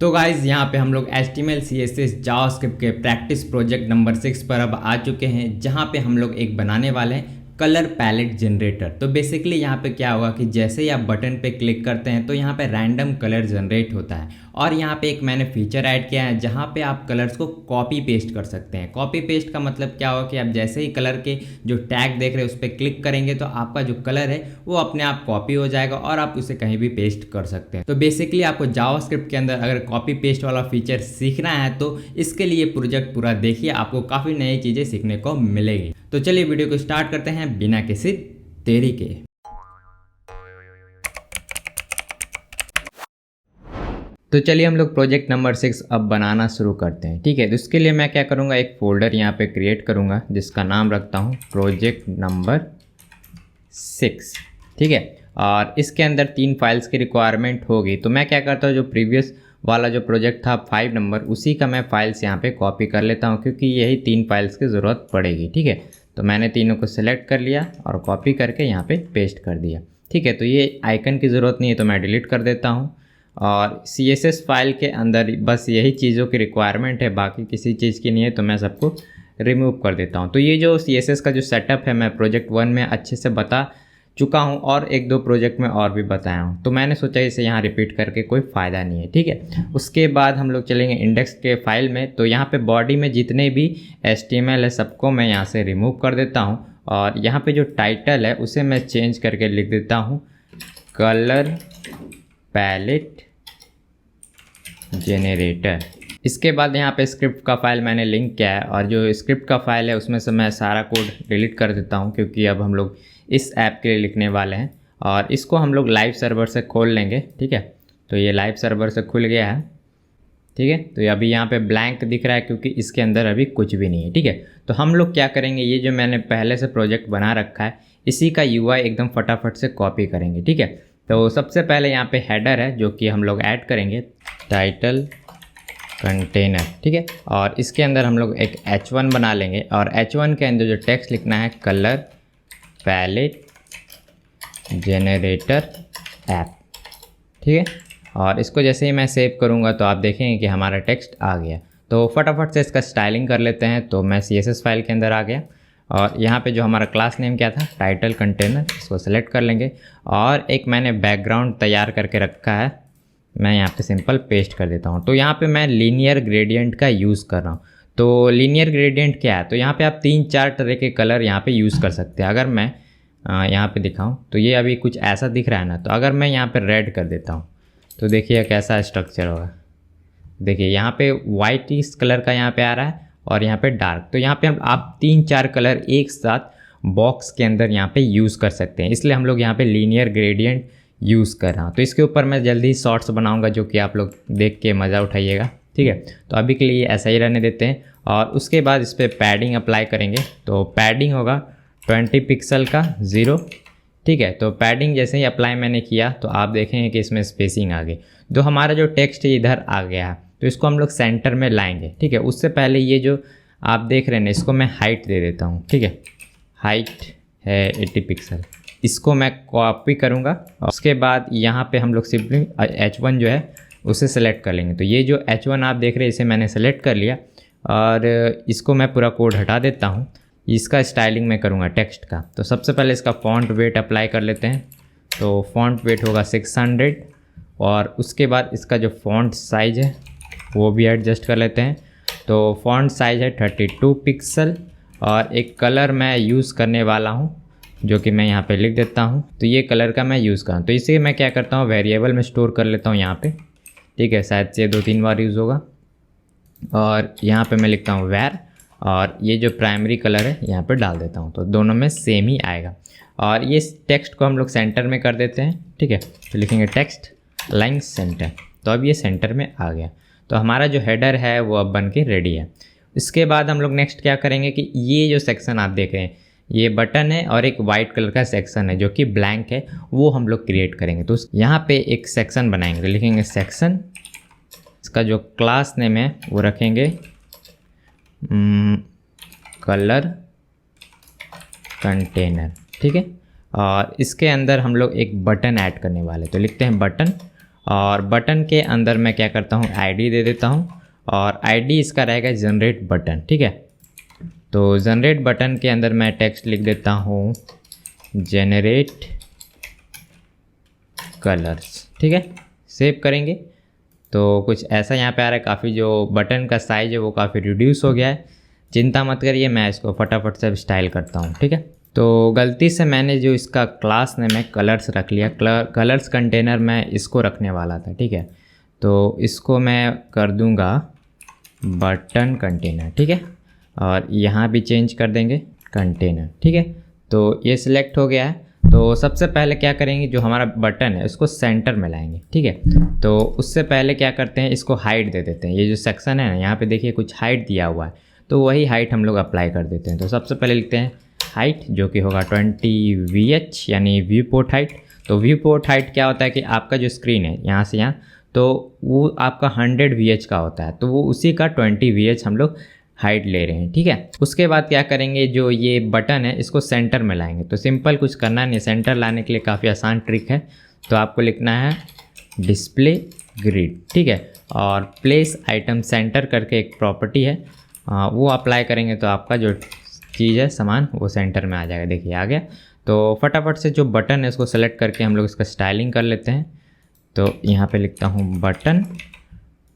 तो गाइज़ यहाँ पे हम लोग HTML CSS जावास्क्रिप्ट के प्रैक्टिस प्रोजेक्ट नंबर 6 पर अब आ चुके हैं, जहाँ पे हम लोग एक बनाने वाले हैं कलर पैलेट जनरेटर। तो बेसिकली यहाँ पे क्या होगा कि जैसे ही आप बटन पे क्लिक करते हैं तो यहाँ पे रैंडम कलर जनरेट होता है। और यहाँ पे एक मैंने फीचर ऐड किया है जहाँ पे आप कलर्स को कॉपी पेस्ट कर सकते हैं। कॉपी पेस्ट का मतलब क्या होगा कि आप जैसे ही कलर के जो टैग देख रहे हैं उस पर क्लिक करेंगे तो आपका जो कलर है वो अपने आप कॉपी हो जाएगा और आप उसे कहीं भी पेस्ट कर सकते हैं। तो बेसिकली आपको जावास्क्रिप्ट के अंदर अगर कॉपी पेस्ट वाला फीचर सीखना है तो इसके लिए प्रोजेक्ट पूरा देखिए, आपको काफ़ी नई चीज़ें सीखने को मिलेगी। तो चलिए वीडियो को स्टार्ट करते हैं बिना किसी देरी के। तो चलिए हम लोग प्रोजेक्ट नंबर 6 अब बनाना शुरू करते हैं। ठीक है, तो इसके लिए मैं क्या करूँगा, एक फ़ोल्डर यहाँ पे क्रिएट करूँगा जिसका नाम रखता हूँ प्रोजेक्ट नंबर 6। ठीक है, और इसके अंदर 3 फाइल्स की रिक्वायरमेंट होगी। तो मैं क्या करता हूँ, जो प्रीवियस वाला जो प्रोजेक्ट था 5 नंबर, उसी का मैं फाइल्स यहाँ पे कॉपी कर लेता हूँ क्योंकि यही 3 फाइल्स की ज़रूरत पड़ेगी। ठीक है, तो मैंने तीनों को सिलेक्ट कर लिया और कॉपी करके यहाँ पे पेस्ट कर दिया। ठीक है, तो ये आइकन की ज़रूरत नहीं है तो मैं डिलीट कर देता हूँ। और CSS फाइल के अंदर बस यही चीज़ों की रिक्वायरमेंट है, बाकी किसी चीज़ की नहीं है, तो मैं सबको रिमूव कर देता हूँ। तो ये जो CSS का जो सेटअप है मैं प्रोजेक्ट 1 में अच्छे से बता चुका हूँ और 1-2 प्रोजेक्ट में और भी बताया हूँ, तो मैंने सोचा इसे यहाँ रिपीट करके कोई फ़ायदा नहीं है। ठीक है, उसके बाद हम लोग चलेंगे इंडेक्स के फाइल में। तो यहाँ पे बॉडी में जितने भी HTML है सबको मैं यहाँ से रिमूव कर देता हूँ और यहाँ पे जो टाइटल है उसे मैं चेंज करके लिख देता हूँ कलर पैलेट जनरेटर। इसके बाद यहाँ पे स्क्रिप्ट का फाइल मैंने लिंक किया है और जो स्क्रिप्ट का फाइल है उसमें से मैं सारा कोड डिलीट कर देता हूँ क्योंकि अब हम लोग इस ऐप के लिए लिखने वाले हैं और इसको हम लोग लाइव सर्वर से खोल लेंगे। ठीक है, तो ये लाइव सर्वर से खुल गया है। ठीक है, तो अभी यहाँ पे ब्लैंक दिख रहा है क्योंकि इसके अंदर अभी कुछ भी नहीं है। ठीक है, तो हम लोग क्या करेंगे, ये जो मैंने पहले से प्रोजेक्ट बना रखा है इसी का UI एकदम फटाफट से कॉपी करेंगे। ठीक है, तो सबसे पहले यहाँ पे हेडर है जो कि हम लोग ऐड करेंगे टाइटल कंटेनर। ठीक है, और इसके अंदर हम लोग एक H1 बना लेंगे और H1 के अंदर जो टेक्स्ट लिखना है कलर पैलेट जनरेटर ऐप। ठीक है, और इसको जैसे ही मैं सेव करूँगा तो आप देखेंगे कि हमारा टेक्स्ट आ गया। तो फटाफट से इसका स्टाइलिंग कर लेते हैं। तो मैं CSS फाइल के अंदर आ गया और यहाँ पे जो हमारा क्लास नेम क्या था, टाइटल कंटेनर, इसको सेलेक्ट कर लेंगे और एक मैंने बैकग्राउंड तैयार करके रखा है, मैं यहाँ पे सिंपल पेस्ट कर देता हूँ। तो यहाँ पे मैं लीनियर ग्रेडियंट का यूज़ कर रहा हूँ। तो लीनियर ग्रेडियंट क्या है, तो यहाँ पे आप 3-4 तरह के कलर यहाँ पे यूज़ कर सकते हैं। अगर मैं यहाँ पे दिखाऊँ तो ये अभी कुछ ऐसा दिख रहा है ना, तो अगर मैं यहाँ पे रेड कर देता हूँ तो देखिए कैसा स्ट्रक्चर होगा। देखिए यहाँ पे वाइट इस कलर का यहाँ पे आ रहा है और यहाँ पे डार्क। तो यहाँ पे आप 3-4 कलर एक साथ बॉक्स के अंदर यहाँ पे यूज़ कर सकते हैं, इसलिए हम लोग यहाँ पे लीनियर ग्रेडियंट यूज़ कर रहा हूँ। तो इसके ऊपर मैं जल्दी शॉर्ट्स बनाऊँगा जो कि आप लोग देख के मज़ा उठाइएगा। ठीक है, तो अभी के लिए ऐसा ही रहने देते हैं और उसके बाद इस पर पैडिंग अप्लाई करेंगे। तो पैडिंग होगा 20 पिक्सल का 0। ठीक है, तो पैडिंग जैसे ही अप्लाई मैंने किया तो आप देखेंगे कि इसमें स्पेसिंग आ गई। जो हमारा जो टेक्स्ट इधर आ गया है तो इसको हम लोग सेंटर में लाएंगे। ठीक है, उससे पहले ये जो आप देख रहे हैं ना, इसको मैं हाइट दे देता हूँ। ठीक है, हाइट है 80 पिक्सल, इसको मैं कॉपी करूँगा। उसके बाद यहाँ पे हम लोग सिंपली H1 जो है उसे सेलेक्ट कर लेंगे। तो ये जो H1 आप देख रहे हैं इसे मैंने सेलेक्ट कर लिया और इसको मैं पूरा कोड हटा देता हूँ। इसका स्टाइलिंग मैं करूँगा टेक्स्ट का। तो सबसे पहले इसका फॉन्ट वेट अप्लाई कर लेते हैं। तो फॉन्ट वेट होगा 600 और उसके बाद इसका जो फॉन्ट साइज़ है वो भी एडजस्ट कर लेते हैं। तो फॉन्ट साइज़ है 32 पिक्सल और एक कलर मैं यूज़ करने वाला हूँ जो कि मैं यहाँ पे लिख देता हूँ। तो ये कलर का मैं यूज़ करूँ, तो इसे मैं क्या करता हूँ, वेरिएबल में स्टोर कर लेता हूँ यहाँ पे। ठीक है, शायद से 2-3 बार यूज़ होगा और यहाँ पे मैं लिखता हूँ वेर और ये जो प्राइमरी कलर है यहाँ पे डाल देता हूँ, तो दोनों में सेम ही आएगा। और ये टेक्स्ट को हम लोग सेंटर में कर देते हैं। ठीक है, तो लिखेंगे टेक्स्ट लाइन सेंटर, तो अब ये सेंटर में आ गया। तो हमारा जो हेडर है वो अब बन के रेडी है। इसके बाद हम लोग नेक्स्ट क्या करेंगे कि ये जो सेक्शन आप देख रहे हैं ये बटन है और एक वाइट कलर का सेक्शन है जो कि ब्लैंक है, वो हम लोग क्रिएट करेंगे। तो यहाँ पे एक सेक्शन बनाएंगे, लिखेंगे सेक्शन, इसका जो क्लास नेम है वो रखेंगे कलर कंटेनर। ठीक है, और इसके अंदर हम लोग एक बटन ऐड करने वाले, तो लिखते हैं बटन और बटन के अंदर मैं क्या करता हूँ, आईडी दे देता हूँ और आईडी इसका रहेगा जनरेट बटन। ठीक है, तो जनरेट बटन के अंदर मैं टेक्स्ट लिख देता हूँ जेनरेट कलर्स। ठीक है, सेव करेंगे तो कुछ ऐसा यहाँ पे आ रहा है। काफ़ी जो बटन का साइज़ है वो काफ़ी रिड्यूस हो गया है। चिंता मत करिए, मैं इसको फटाफट से स्टाइल करता हूँ। ठीक है, तो गलती से मैंने जो इसका क्लास नेम है कलर्स रख लिया। कलर्स कंटेनर मैं इसको रखने वाला था। ठीक है, तो इसको मैं कर दूँगा बटन कंटेनर। ठीक है, और यहाँ भी चेंज कर देंगे कंटेनर। ठीक है, तो ये सिलेक्ट हो गया है। तो सबसे पहले क्या करेंगे, जो हमारा बटन है उसको सेंटर में लाएंगे। ठीक है, तो उससे पहले क्या करते हैं, इसको हाइट दे देते हैं। ये जो सेक्शन है ना, यहाँ पे देखिए कुछ हाइट दिया हुआ है, तो वही हाइट हम लोग अप्लाई कर देते हैं। तो सबसे पहले लिखते हैं हाइट, जो कि होगा 20 VH यानी व्यू पोर्ट हाइट। तो व्यू पोर्ट हाइट क्या होता है कि आपका जो स्क्रीन है यहाँ से यहाँ, तो वो आपका 100 VH का होता है, तो वो उसी का 20 VH हम लोग हाइट ले रहे हैं। ठीक है, उसके बाद क्या करेंगे, जो ये बटन है इसको सेंटर में लाएंगे। तो सिंपल कुछ करना नहीं, सेंटर लाने के लिए काफ़ी आसान ट्रिक है। तो आपको लिखना है डिस्प्ले ग्रिड। ठीक है, और प्लेस आइटम सेंटर करके एक प्रॉपर्टी है, वो अप्लाई करेंगे तो आपका जो चीज़ है सामान वो सेंटर में आ जाएगा। देखिए आ गया। तो फटाफट से जो बटन है उसको सेलेक्ट करके हम लोग इसका स्टाइलिंग कर लेते हैं। तो यहाँ पे लिखता हूँ बटन।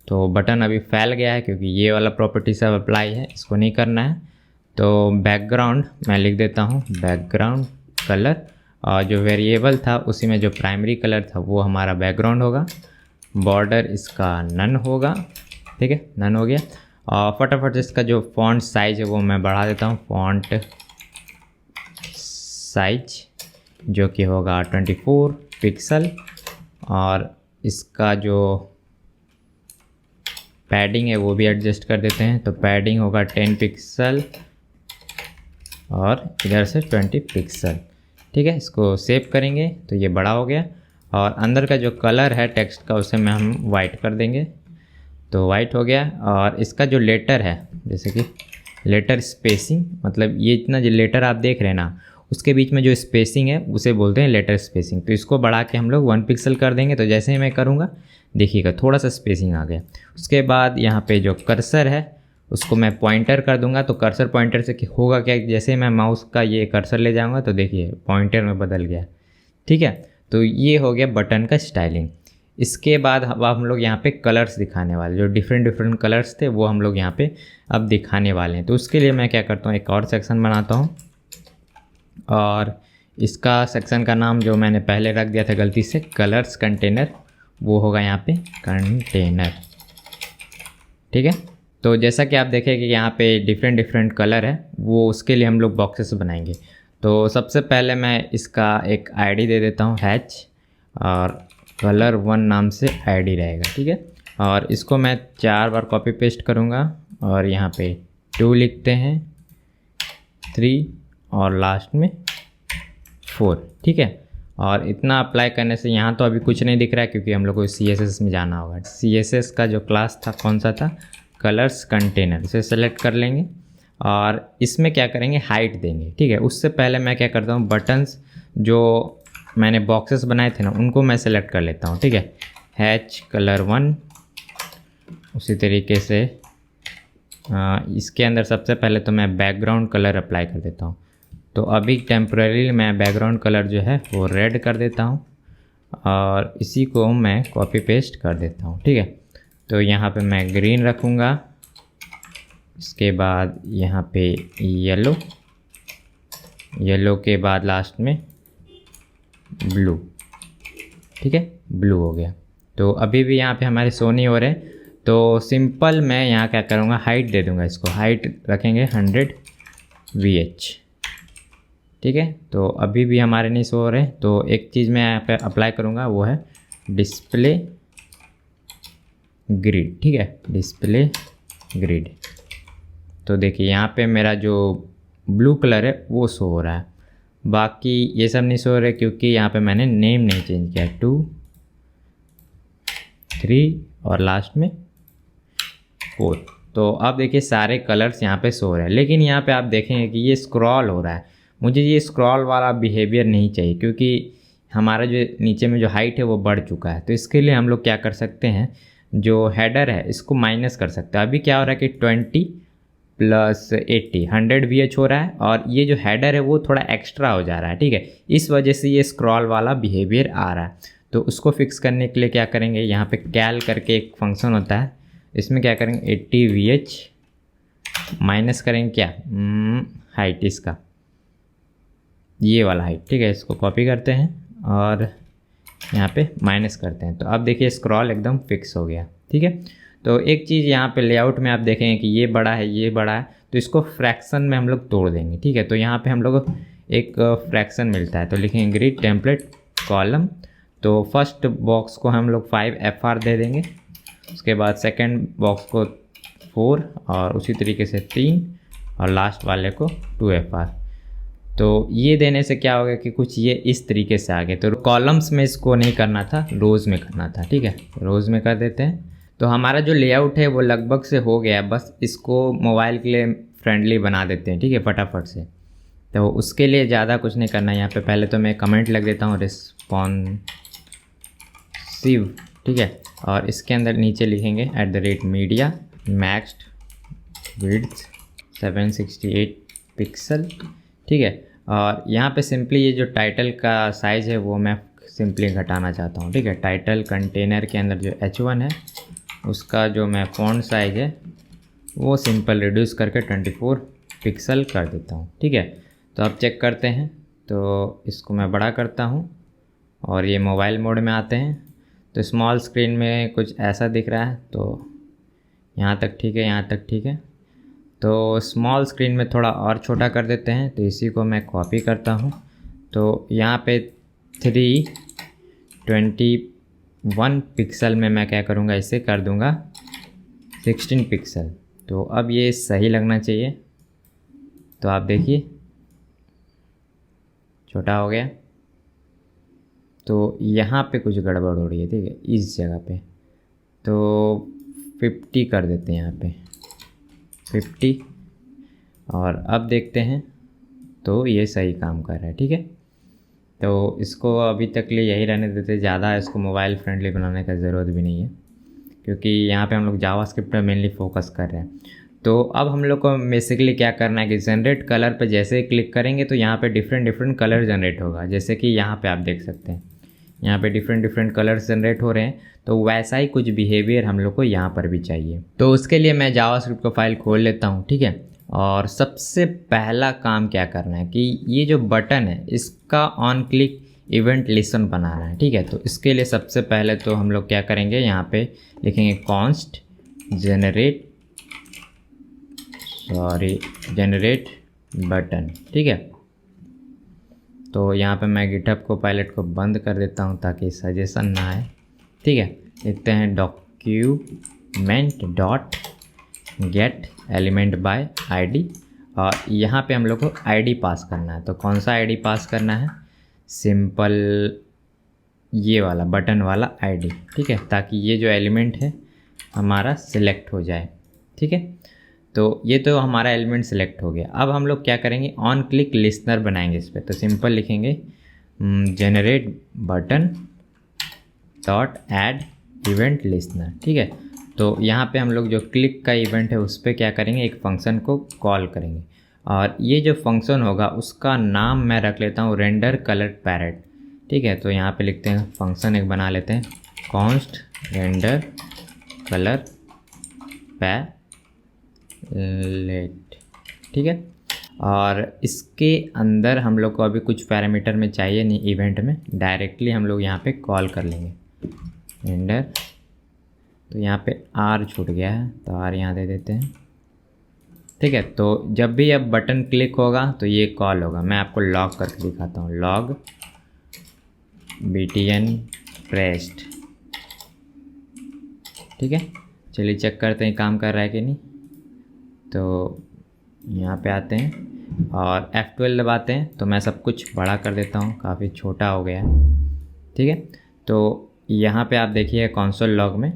तो बटन अभी फैल गया है क्योंकि ये वाला प्रॉपर्टी सब अप्लाई है, इसको नहीं करना है। तो बैकग्राउंड मैं लिख देता हूँ बैकग्राउंड कलर, और जो वेरिएबल था उसी में जो प्राइमरी कलर था वो हमारा बैकग्राउंड होगा। बॉर्डर इसका नन होगा। ठीक है, नन हो गया। और फटाफट इसका जो फॉन्ट साइज है वो मैं बढ़ा देता हूँ। फॉन्ट साइज जो कि होगा 24 पिक्सल, और इसका जो पैडिंग है वो भी एडजस्ट कर देते हैं। तो पैडिंग होगा 10 पिक्सल और इधर से 20 पिक्सल। ठीक है, इसको सेव करेंगे तो ये बड़ा हो गया। और अंदर का जो कलर है टेक्स्ट का उसे में हम वाइट कर देंगे। तो वाइट हो गया। और इसका जो लेटर है, जैसे कि लेटर स्पेसिंग, मतलब ये इतना जो लेटर आप देख रहे हैं ना, उसके बीच में जो स्पेसिंग है उसे बोलते हैं लेटर स्पेसिंग। तो इसको बढ़ा के हम लोग 1 पिक्सल कर देंगे। तो जैसे ही मैं करूँगा देखिएगा थोड़ा सा स्पेसिंग आ गया। उसके बाद यहाँ पे जो कर्सर है उसको मैं पॉइंटर कर दूंगा। तो कर्सर पॉइंटर से होगा क्या, जैसे मैं माउस का ये कर्सर ले जाऊँगा तो देखिए पॉइंटर में बदल गया। ठीक है, तो ये हो गया बटन का स्टाइलिंग। इसके बाद अब हम लोग यहाँ पे कलर्स दिखाने वाले, जो डिफरेंट कलर्स थे वो हम लोग यहाँ पे अब दिखाने वाले हैं। तो उसके लिए मैं क्या करता हूँ, एक और सेक्शन बनाता हूँ, और इसका सेक्शन का नाम जो मैंने पहले रख दिया था गलती से, कलर्स कंटेनर, वो होगा यहाँ पे कंटेनर। ठीक है, तो जैसा कि आप देखें कि यहाँ पे डिफरेंट कलर है, वो उसके लिए हम लोग बॉक्सेस बनाएंगे। तो सबसे पहले मैं इसका एक आईडी दे देता हूँ हैच, और कलर 1 नाम से आईडी रहेगा। ठीक है, और इसको मैं 4 बार कॉपी पेस्ट करूँगा, और यहाँ पे 2 लिखते हैं, 3 और लास्ट में 4। ठीक है, और इतना अप्लाई करने से यहाँ तो अभी कुछ नहीं दिख रहा है क्योंकि हम लोग को CSS में जाना होगा। CSS का जो क्लास था कौन सा था, कलर्स कंटेनर, इसे सेलेक्ट कर लेंगे और इसमें क्या करेंगे, हाइट देंगे। ठीक है, उससे पहले मैं क्या करता हूँ, बटन्स जो मैंने बॉक्सेस बनाए थे ना उनको मैं सेलेक्ट कर लेता हूँ। ठीक है, हैच कलर 1, उसी तरीके से इसके अंदर सबसे पहले तो मैं बैकग्राउंड कलर अप्लाई कर देता हूँ। तो अभी टेम्परेरी मैं बैकग्राउंड कलर जो है वो रेड कर देता हूँ, और इसी को मैं कॉपी पेस्ट कर देता हूँ। ठीक है, तो यहाँ पे मैं ग्रीन रखूँगा, इसके बाद यहाँ पे येलो, येलो के बाद लास्ट में ब्लू। ठीक है, ब्लू हो गया। तो अभी भी यहाँ पे हमारे शो नहीं हो रहे, तो सिंपल मैं यहाँ क्या करूँगा, हाइट दे दूँगा। इसको हाइट रखेंगे 100 VH। ठीक है, तो अभी भी हमारे नहीं शो हो रहे, तो एक चीज़ मैं यहाँ पे अप्लाई करूँगा, वो है डिस्प्ले ग्रिड। ठीक है, डिस्प्ले ग्रिड। तो देखिए यहाँ पे मेरा जो ब्लू कलर है वो शो हो रहा है, बाकी ये सब नहीं शो हो रहे क्योंकि यहाँ पे मैंने नेम नहीं चेंज किया। 2, 3 और लास्ट में 4। तो अब देखिए सारे कलर्स यहाँ पे शो हो रहे हैं, लेकिन यहाँ पे आप देखेंगे कि ये स्क्रॉल हो रहा है। मुझे ये स्क्रॉल वाला बिहेवियर नहीं चाहिए, क्योंकि हमारा जो नीचे में जो हाइट है वो बढ़ चुका है। तो इसके लिए हम लोग क्या कर सकते हैं, जो हेडर है इसको माइनस कर सकते हैं। अभी क्या हो रहा है कि 20 + 80 100 VH हो रहा है, और ये जो हेडर है वो थोड़ा एक्स्ट्रा हो जा रहा है, ठीक है। इस वजह से ये स्क्रॉल वाला बिहेवियर आ रहा है। तो उसको फिक्स करने के लिए क्या करेंगे, यहाँ पे कैल करके एक फंक्शन होता है, इसमें क्या करेंगे 80 VH माइनस करेंगे क्या, हाइट इसका, ये वाला हाइट, ठीक है। इसको कॉपी करते हैं और यहाँ पे माइनस करते हैं। तो अब देखिए स्क्रॉल एकदम फिक्स हो गया, ठीक है। तो एक चीज़ यहाँ पे लेआउट में आप देखेंगे कि ये बड़ा है, ये बड़ा है, तो इसको फ्रैक्शन में हम लोग तोड़ देंगे, ठीक है। तो यहाँ पे हम लोग एक फ्रैक्शन मिलता है, तो लिखेंगे ग्रिड टेम्पलेट कॉलम। तो फर्स्ट बॉक्स को हम लोग 5 FR दे देंगे, उसके बाद सेकंड बॉक्स को 4 और उसी तरीके से 3 और लास्ट वाले को 2 FR। तो ये देने से क्या होगा कि कुछ ये इस तरीके से आ गए। तो कॉलम्स में इसको नहीं करना था, रोज़ में करना था, ठीक है। रोज़ में कर देते हैं। तो हमारा जो लेआउट है वो लगभग से हो गया है, बस इसको मोबाइल के लिए फ्रेंडली बना देते हैं, ठीक है, फटाफट से। तो उसके लिए ज़्यादा कुछ नहीं करना है। यहाँ पे पहले तो मैं कमेंट लग देता हूँ रिस्पॉन्सिव, ठीक है। और इसके अंदर नीचे लिखेंगे @media मैक्स्ड विड्थ 768 पिक्सल, ठीक है। और यहाँ पे सिंपली ये जो टाइटल का साइज़ है वो मैं सिंपली घटाना चाहता हूँ, ठीक है। टाइटल कंटेनर के अंदर जो H1 है उसका जो मैं फ़ॉन्ट साइज़ है वो सिंपल रिड्यूस करके 24 पिक्सल कर देता हूँ, ठीक है। तो अब चेक करते हैं, तो इसको मैं बड़ा करता हूँ और ये मोबाइल मोड में आते हैं। तो स्मॉल स्क्रीन में कुछ ऐसा दिख रहा है, तो यहाँ तक ठीक है, यहाँ तक ठीक है। तो स्मॉल स्क्रीन में थोड़ा और छोटा कर देते हैं, तो इसी को मैं कॉपी करता हूँ। तो यहाँ पे 321 पिक्सल में मैं क्या करूँगा, इसे कर दूँगा 16 पिक्सल। तो अब ये सही लगना चाहिए। तो आप देखिए छोटा हो गया। तो यहाँ पे कुछ गड़बड़ हो रही है, ठीक है, इस जगह पे। तो 50 कर देते हैं यहाँ पे 50, और अब देखते हैं तो ये सही काम कर रहा है, ठीक है। तो इसको अभी तक लिए यही रहने देते, ज़्यादा इसको मोबाइल फ्रेंडली बनाने का ज़रूरत भी नहीं है, क्योंकि यहाँ पे हम लोग जावास्क्रिप्ट पर मेनली फोकस कर रहे हैं। तो अब हम लोग को बेसिकली क्या करना है कि जनरेट कलर पर जैसे ही क्लिक करेंगे तो यहाँ पे डिफरेंट कलर जनरेट होगा। जैसे कि यहाँ पे आप देख सकते हैं, यहाँ पे डिफरेंट कलर्स जनरेट हो रहे हैं। तो वैसा ही कुछ बिहेवियर हम लोग को यहाँ पर भी चाहिए। तो उसके लिए मैं जावास्क्रिप्ट का फाइल खोल लेता हूँ, ठीक है। और सबसे पहला काम क्या करना है कि ये जो बटन है इसका ऑन क्लिक इवेंट लिसन बनाना है, ठीक है। तो इसके लिए सबसे पहले तो हम लोग क्या करेंगे, यहाँ पे लिखेंगे कॉन्स्ट जनरेट बटन, ठीक है। तो यहाँ पे मैं गिटहब को पायलट को बंद कर देता हूँ ताकि सजेशन ना आए, ठीक है। लिखते हैं document.get element by id, और यहाँ पे हम लोग को id पास करना है। तो कौन सा id पास करना है, सिंपल ये वाला बटन वाला id, ठीक है, ताकि ये जो एलिमेंट है हमारा सिलेक्ट हो जाए, ठीक है। तो ये तो हमारा एलिमेंट सिलेक्ट हो गया। अब हम लोग क्या करेंगे, ऑन क्लिक लिसनर बनाएंगे इस पर। तो सिंपल लिखेंगे generate button dot add event listener, ठीक है। तो यहाँ पे हम लोग जो क्लिक का इवेंट है उस पर क्या करेंगे, एक फंक्शन को कॉल करेंगे, और ये जो फंक्शन होगा उसका नाम मैं रख लेता हूँ रेंडर कलर पैरेट, ठीक है। तो यहाँ पे लिखते हैं फंक्शन एक बना लेते हैं कॉन्स्ट रेंडर कलर पैरेट, ठीक है। और इसके अंदर हम लोग को अभी कुछ पैरामीटर में चाहिए नहीं, इवेंट में डायरेक्टली हम लोग यहाँ पे कॉल कर लेंगे रेंडर। तो यहाँ पे R छूट गया है, तो R यहाँ दे देते हैं, ठीक है। तो जब भी अब बटन क्लिक होगा तो ये कॉल होगा। मैं आपको लॉग करके दिखाता हूँ, लॉग btn pressed, ठीक है। चलिए चेक करते हैं काम कर रहा है कि नहीं। तो यहाँ पे आते हैं और F12 दबाते हैं। तो मैं सब कुछ बड़ा कर देता हूँ, काफ़ी छोटा हो गया है, ठीक है। तो यहाँ पे आप देखिए कंसोल लॉग में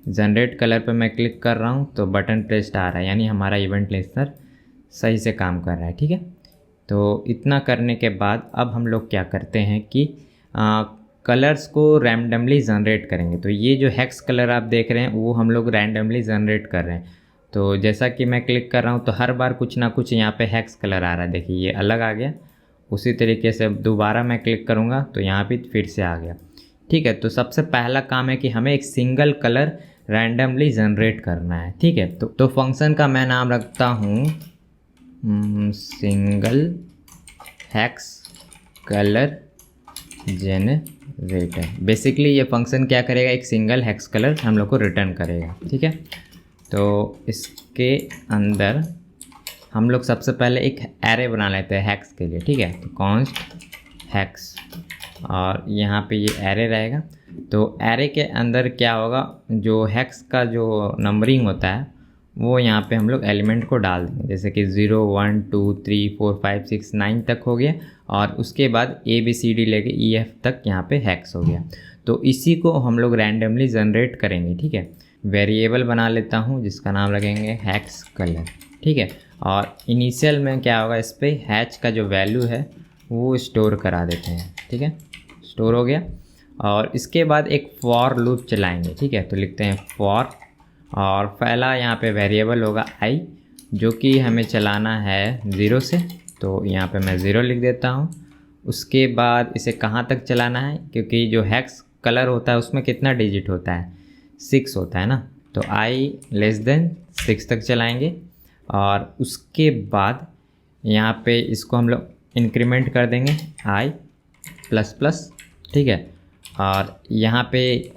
जनरेट कलर पे मैं क्लिक कर रहा हूँ तो बटन प्रेस्ड आ रहा है, यानी हमारा इवेंट लिस्टर सही से काम कर रहा है, ठीक है। तो इतना करने के बाद अब हम लोग क्या करते हैं कि कलर्स को रैंडमली जनरेट करेंगे। तो ये जो हेक्स कलर आप देख रहे हैं वो हम लोग रैंडमली जनरेट कर रहे हैं। तो जैसा कि मैं क्लिक कर रहा हूँ तो हर बार कुछ ना कुछ यहाँ पे हेक्स कलर आ रहा है। देखिए ये अलग आ गया। उसी तरीके से दोबारा मैं क्लिक करूँगा तो यहाँ भी फिर से आ गया। ठीक है, तो सबसे पहला काम है कि हमें एक सिंगल कलर रैंडमली जनरेट करना है। ठीक है, तो फंक्शन का मैं नाम रखता हूँ single hex colour generator. Basically ये फंक्शन क्या करेगा, एक सिंगल हेक्स कलर हम लोग को रिटर्न करेगा। ठीक है, तो इसके अंदर हम लोग सबसे पहले एक एरे बना लेते हैं हेक्स के लिए। ठीक है, तो कॉन्स्ट हेक्स और यहाँ पे ये एरे रहेगा। तो एरे के अंदर क्या होगा, जो हेक्स का जो नंबरिंग होता है वो यहाँ पे हम लोग एलिमेंट को डाल देंगे। जैसे कि 0 1 2 3 4 5 6 9 तक हो गया और उसके बाद ABCD लेके EF तक यहाँ पे हेक्स हो गया। तो इसी को हम लोग रैंडमली जनरेट करेंगे। ठीक है, वेरिएबल बना लेता हूँ जिसका नाम रखेंगे हेक्स कलर। ठीक है, और इनिशियल में क्या होगा, इस पर हैच का जो वैल्यू है वो स्टोर करा देते हैं। ठीक है, स्टोर हो गया और इसके बाद एक फॉर लूप चलाएंगे। ठीक है, तो लिखते हैं फॉर और पहला यहाँ पे वेरिएबल होगा i जो कि हमें चलाना है 0 से। तो यहाँ पे मैं 0 लिख देता हूँ। उसके बाद इसे कहाँ तक चलाना है, क्योंकि जो हेक्स कलर होता है उसमें कितना डिजिट होता है, 6 होता है ना। तो i < 6 तक चलाएंगे और उसके बाद यहाँ पे इसको हम लोग इंक्रीमेंट कर देंगे i++। ठीक है, और यहाँ पे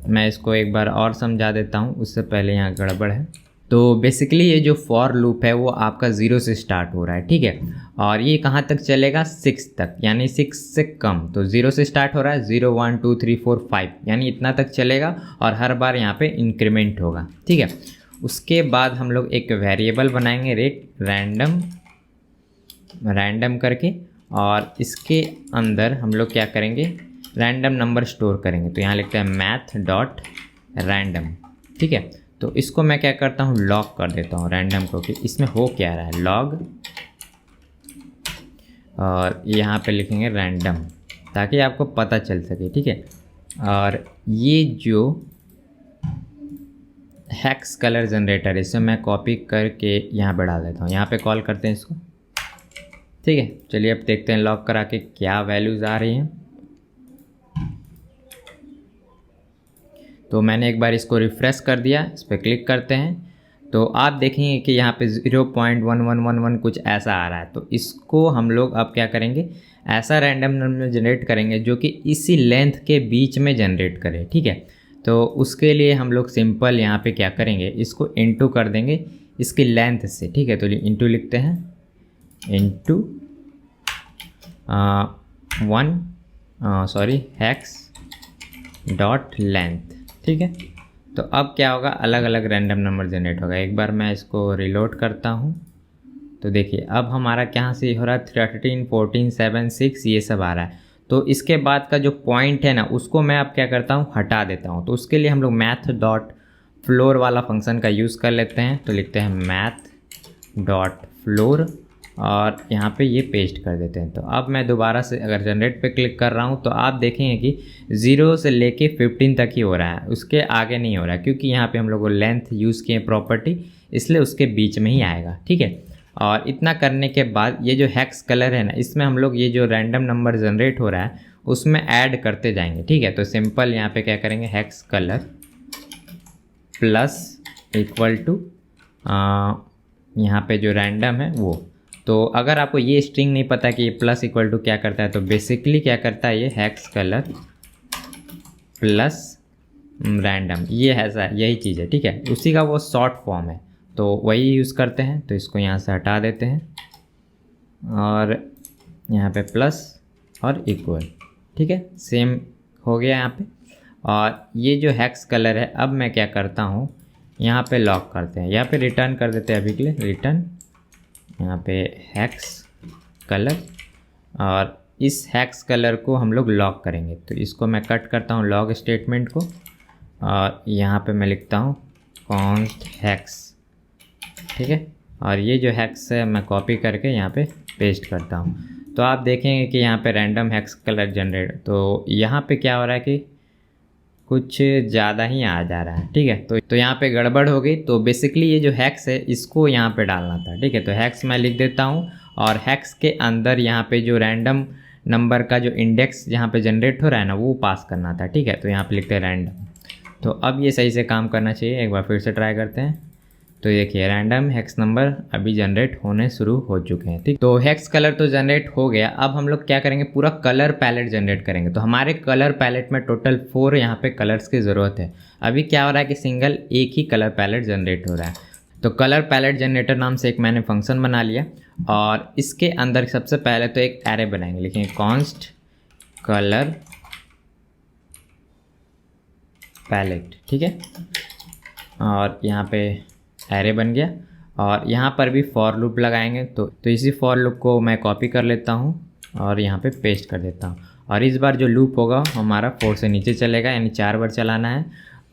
मैं इसको एक बार और समझा देता हूँ, उससे पहले यहाँ गड़बड़ है। तो बेसिकली ये जो फॉर लूप है वो आपका 0 से स्टार्ट हो रहा है। ठीक है, और ये कहाँ तक चलेगा, 6 तक, यानी 6 से कम। तो 0 से स्टार्ट हो रहा है, 0 1 2 3 4 5 यानी इतना तक चलेगा और हर बार यहाँ पे इंक्रीमेंट होगा। ठीक है, उसके बाद हम लोग एक वेरिएबल बनाएंगे रैंडम करके और इसके अंदर हम लोग क्या करेंगे, रैंडम नंबर स्टोर करेंगे। तो यहाँ लिखते हैं math.random। ठीक है, तो इसको मैं क्या करता हूँ, लॉग कर देता हूँ रैंडम को कि इसमें हो क्या रहा है, लॉग, और यहाँ पे लिखेंगे रैंडम ताकि आपको पता चल सके। ठीक है, और ये जो हेक्स कलर जनरेटर इसे मैं कॉपी करके यहाँ पे डाल देता हूँ। यहाँ पे कॉल करते हैं इसको। ठीक है, चलिए अब देखते हैं लॉग करा के क्या वैल्यूज़ आ रही हैं। तो मैंने एक बार इसको रिफ़्रेश कर दिया, इस पर क्लिक करते हैं तो आप देखेंगे कि यहाँ पे 0.1111 कुछ ऐसा आ रहा है। तो इसको हम लोग अब क्या करेंगे, ऐसा रैंडम नंबर जनरेट करेंगे जो कि इसी लेंथ के बीच में जनरेट करे। ठीक है, तो उसके लिए हम लोग सिंपल यहाँ पे क्या करेंगे, इसको इंटू कर देंगे इसकी लेंथ से। ठीक है, तो इंटू लिखते हैं, इंटू हेक्स डॉट लेंथ। ठीक है, तो अब क्या होगा, अलग अलग रैंडम नंबर जनरेट होगा। एक बार मैं इसको रिलोड करता हूँ तो देखिए अब हमारा कहाँ से हो रहा है, 13 14 7 6 ये सब आ रहा है। तो इसके बाद का जो पॉइंट है ना उसको मैं अब क्या करता हूँ, हटा देता हूँ। तो उसके लिए हम लोग math.floor वाला फंक्शन का यूज़ कर लेते हैं। तो लिखते हैं math.floor और यहाँ पे ये पेस्ट कर देते हैं। तो अब मैं दोबारा से अगर जनरेट पे क्लिक कर रहा हूँ तो आप देखेंगे कि 0 से लेके 15 तक ही हो रहा है, उसके आगे नहीं हो रहा है, क्योंकि यहाँ पे हम लोग लेंथ यूज़ किए प्रॉपर्टी, इसलिए उसके बीच में ही आएगा। ठीक है, और इतना करने के बाद ये जो हेक्स कलर है ना, इसमें हम लोग ये जो रैंडम नंबर जनरेट हो रहा है उसमें ऐड करते जाएंगे। ठीक है, तो सिंपल यहाँ पे क्या करेंगे, hex colour plus equal to यहाँ पे जो रैंडम है वो। तो अगर आपको ये स्ट्रिंग नहीं पता कि ये प्लस इक्वल टू क्या करता है, तो बेसिकली क्या करता है, ये हेक्स कलर प्लस रैंडम, ये ऐसा यही चीज़ है। ठीक है, उसी का वो शॉर्ट फॉर्म है, तो वही यूज़ करते हैं। तो इसको यहाँ से हटा देते हैं और यहाँ पे प्लस और इक्वल। ठीक है, सेम हो गया यहाँ पे। और ये जो हेक्स कलर है, अब मैं क्या करता हूँ, यहाँ पे लॉक करते हैं, यहाँ पे रिटर्न कर देते हैं अभी के लिए, रिटर्न यहाँ पे हेक्स कलर, और इस हेक्स कलर को हम लोग लॉक करेंगे। तो इसको मैं कट करता हूँ लॉग स्टेटमेंट को और यहाँ पे मैं लिखता हूँ कॉन्स्ट हेक्स। ठीक है, और ये जो हेक्स है मैं कॉपी करके यहाँ पे पेस्ट करता हूँ। तो आप देखेंगे कि यहाँ पे रैंडम हेक्स कलर जनरेट, तो यहाँ पे क्या हो रहा है कि कुछ ज़्यादा ही आ जा रहा है। ठीक है, तो यहाँ पे गड़बड़ हो गई। तो बेसिकली ये जो हेक्स है इसको यहाँ पे डालना था। ठीक है, तो हेक्स मैं लिख देता हूँ और हेक्स के अंदर यहाँ पे जो रैंडम नंबर का जो इंडेक्स जहाँ पे जनरेट हो रहा है ना वो पास करना था। ठीक है, तो यहाँ पे लिखते हैं रैंडम। तो अब ये सही से काम करना चाहिए। एक बार फिर से ट्राई करते हैं। तो देखिए रैंडम हेक्स नंबर अभी जनरेट होने शुरू हो चुके हैं। ठीक, तो हेक्स कलर तो जनरेट हो गया। अब हम लोग क्या करेंगे, पूरा कलर पैलेट जनरेट करेंगे। तो हमारे कलर पैलेट में टोटल 4 यहाँ पे कलर्स की ज़रूरत है। अभी क्या हो रहा है कि सिंगल एक ही कलर पैलेट जनरेट हो रहा है। तो कलर पैलेट जनरेटर नाम से एक मैंने फंक्शन बना लिया और इसके अंदर सबसे पहले तो एक एरे बनाएंगे। लिखेंगे कॉन्स्ट कलर पैलेट। ठीक है, और यहाँ पे एरे बन गया और यहाँ पर भी फॉर लूप लगाएंगे। तो इसी फॉर लूप को मैं कॉपी कर लेता हूँ और यहाँ पे पेस्ट कर देता हूँ। और इस बार जो लूप होगा हमारा 4 से नीचे चलेगा, यानी 4 बार चलाना है।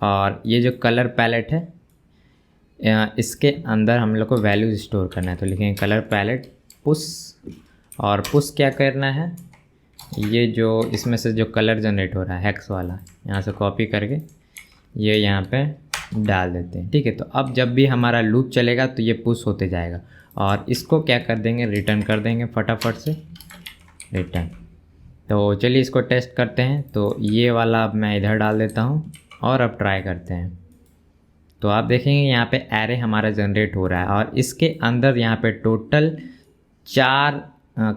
और ये जो कलर पैलेट है इसके अंदर हम लोग को वैल्यूज स्टोर करना है। तो लिखेंगे कलर पैलेट पुश, और पुश क्या करना है, ये जो इसमें से जो कलर जनरेट हो रहा है हेक्स वाला, यहाँ से कॉपी करके ये यहाँ पे डाल देते हैं। ठीक है, तो अब जब भी हमारा लूप चलेगा तो ये पुश होते जाएगा और इसको क्या कर देंगे, रिटर्न कर देंगे फटाफट से रिटर्न। तो चलिए इसको टेस्ट करते हैं। तो ये वाला अब मैं इधर डाल देता हूँ और अब ट्राई करते हैं। तो आप देखेंगे यहाँ पे एरे हमारा जनरेट हो रहा है और इसके अंदर यहाँ पे टोटल 4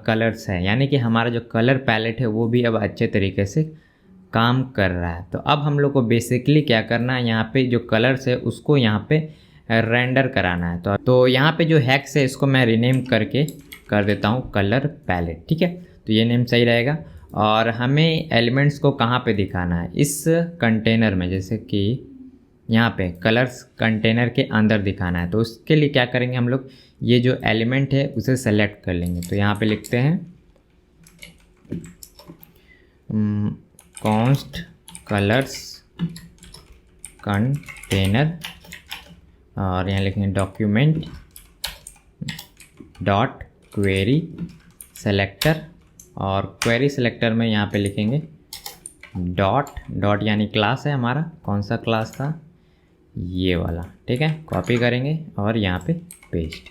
कलर्स हैं, यानी कि हमारा जो कलर पैलेट है वो भी अब अच्छे तरीके से काम कर रहा है। तो अब हम लोग को बेसिकली क्या करना है, यहाँ पे जो कलर्स है उसको यहाँ पे रेंडर कराना है। तो यहाँ पे जो हेक्स है इसको मैं रीनेम करके कर देता हूँ कलर पैलेट। ठीक है, तो ये नेम सही रहेगा। और हमें एलिमेंट्स को कहाँ पे दिखाना है, इस कंटेनर में, जैसे कि यहाँ पे कलर्स कंटेनर के अंदर दिखाना है। तो उसके लिए क्या करेंगे, हम लोग ये जो एलिमेंट है उसे सेलेक्ट कर लेंगे। तो यहाँ पे लिखते हैं कॉन्स्ट कलर्स कंटेनर और यहाँ लिखेंगे डॉक्यूमेंट डॉट क्वेरी सेलेक्टर, और क्वेरी सेलेक्टर में यहाँ पे लिखेंगे डॉट यानी क्लास है हमारा, कौन सा क्लास था, ये वाला। ठीक है, कॉपी करेंगे और यहाँ पे पेस्ट।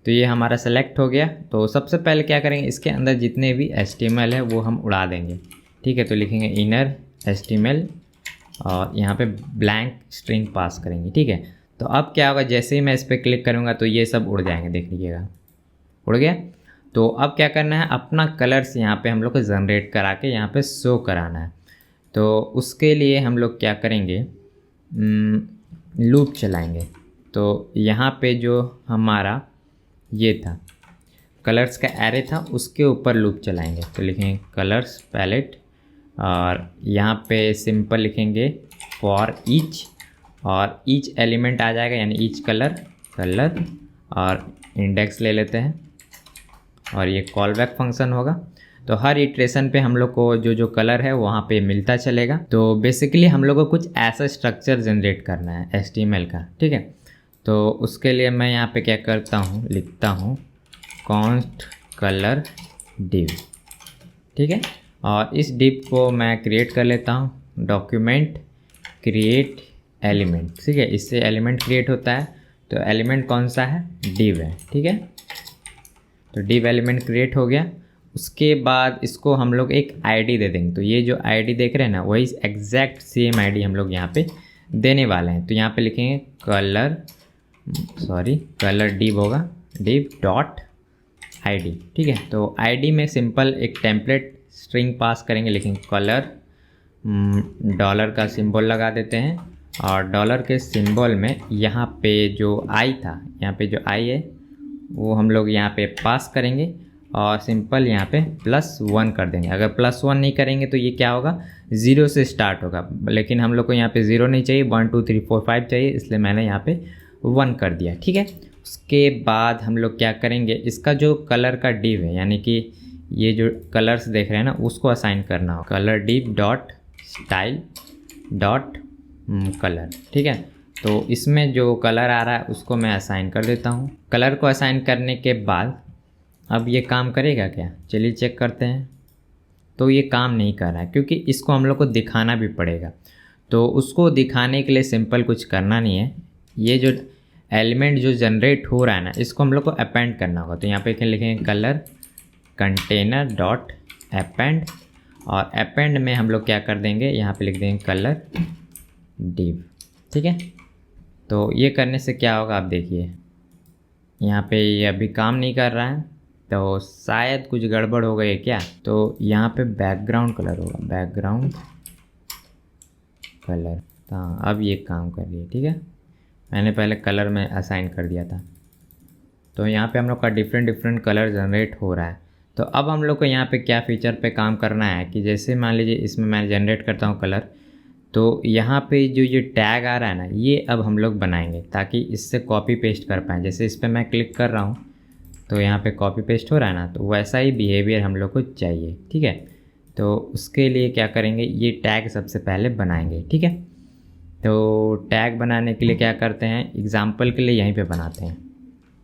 तो ये हमारा सेलेक्ट हो गया। तो सबसे पहले क्या करेंगे, इसके अंदर जितने भी HTML है वो हम उड़ा देंगे। ठीक है, तो लिखेंगे इनर HTML और यहाँ पे ब्लैंक स्ट्रिंग पास करेंगे। ठीक है, तो अब क्या होगा, जैसे ही मैं इस पर क्लिक करूँगा तो ये सब उड़ जाएंगे, देख लीजिएगा उड़ गया। तो अब क्या करना है, अपना कलर्स यहाँ पे हम लोग को जनरेट करा के यहाँ पे शो कराना है। तो उसके लिए हम लोग क्या करेंगे, लूप चलाएंगे। तो यहाँ पे जो हमारा ये था कलर्स का एरे था उसके ऊपर लूप चलाएंगे। तो लिखेंगे कलर्स पैलेट और यहाँ पे सिंपल लिखेंगे फॉर ईच, और ईच एलिमेंट आ जाएगा यानी ईच कलर और इंडेक्स ले लेते हैं और ये कॉल बैक फंक्शन होगा। तो हर इटरेशन पे हम लोग को जो कलर है वहाँ पे मिलता चलेगा। तो बेसिकली हम लोग को कुछ ऐसा स्ट्रक्चर जनरेट करना है HTML का। ठीक है, तो उसके लिए मैं यहाँ पे क्या करता हूँ, लिखता हूँ कॉन्स्ट कलर डिव। ठीक है, और इस डिव को मैं क्रिएट कर लेता हूँ डॉक्यूमेंट क्रिएट एलिमेंट। ठीक है, इससे एलिमेंट क्रिएट होता है। तो एलिमेंट कौन सा है, डिव है। ठीक है, तो डिव एलिमेंट क्रिएट हो गया। उसके बाद इसको हम लोग एक आईडी दे देंगे। तो ये जो आईडी देख रहे हैं ना, वही एग्जैक्ट सेम आईडी हम लोग यहाँ पे देने वाले हैं। तो यहाँ पे लिखेंगे कलर डिव होगा, डिव डॉट आईडी। ठीक है, तो आईडी में सिंपल एक टेम्पलेट स्ट्रिंग पास करेंगे, लिखेंगे कलर डॉलर का सिंबल लगा देते हैं और डॉलर के सिंबल में यहाँ पे जो आई था, यहाँ पे जो आई है वो हम लोग यहाँ पे पास करेंगे और सिंपल यहाँ पे +1 कर देंगे। अगर +1 नहीं करेंगे तो ये क्या होगा, 0 से स्टार्ट होगा, लेकिन हम लोग को यहाँ पे 0 नहीं चाहिए, 1 2 3 4 5 चाहिए, इसलिए मैंने यहाँ पे 1 कर दिया। ठीक है, उसके बाद हम लोग क्या करेंगे, इसका जो कलर का डिव है यानी कि ये जो कलर्स देख रहे हैं ना उसको असाइन करना हो, colour div dot style dot colour. ठीक है, तो इसमें जो कलर आ रहा है उसको मैं असाइन कर देता हूँ। कलर को असाइन करने के बाद अब ये काम करेगा क्या, चलिए चेक करते हैं। तो ये काम नहीं कर रहा है क्योंकि इसको हम लोग को दिखाना भी पड़ेगा। तो उसको दिखाने के लिए सिंपल कुछ करना नहीं है, ये जो एलिमेंट जो जनरेट हो रहा है ना, इसको हम लोग को अपेंड करना होगा। तो यहाँ पे क्या लिखेंगे, कलर कंटेनर डॉट अपेंड, और अपेंड में हम लोग क्या कर देंगे, यहाँ पे लिख देंगे कलर डिव। ठीक है, तो ये करने से क्या होगा, आप देखिए यहाँ पे ये अभी काम नहीं कर रहा है, तो शायद कुछ गड़बड़ हो गई है क्या। तो यहाँ पे बैकग्राउंड कलर होगा, बैकग्राउंड कलर। हाँ, अब ये काम कर रही है। ठीक है, मैंने पहले कलर में असाइन कर दिया था। तो यहाँ पे हम लोग का डिफरेंट कलर जनरेट हो रहा है। तो अब हम लोग को यहाँ पे क्या फीचर पे काम करना है कि जैसे मान लीजिए इसमें मैं जनरेट करता हूँ कलर, तो यहाँ पे जो ये टैग आ रहा है ना, ये अब हम लोग बनाएंगे ताकि इससे कॉपी पेस्ट कर पाएँ। जैसे इस पर मैं क्लिक कर रहा हूँ तो यहाँ पे कॉपी पेस्ट हो रहा है ना, तो वैसा ही बिहेवियर हम लोग को चाहिए। ठीक है, तो उसके लिए क्या करेंगे, ये टैग सबसे पहले बनाएंगे। ठीक है, तो टैग बनाने के लिए क्या करते हैं, एग्जाम्पल के लिए यहीं पे बनाते हैं।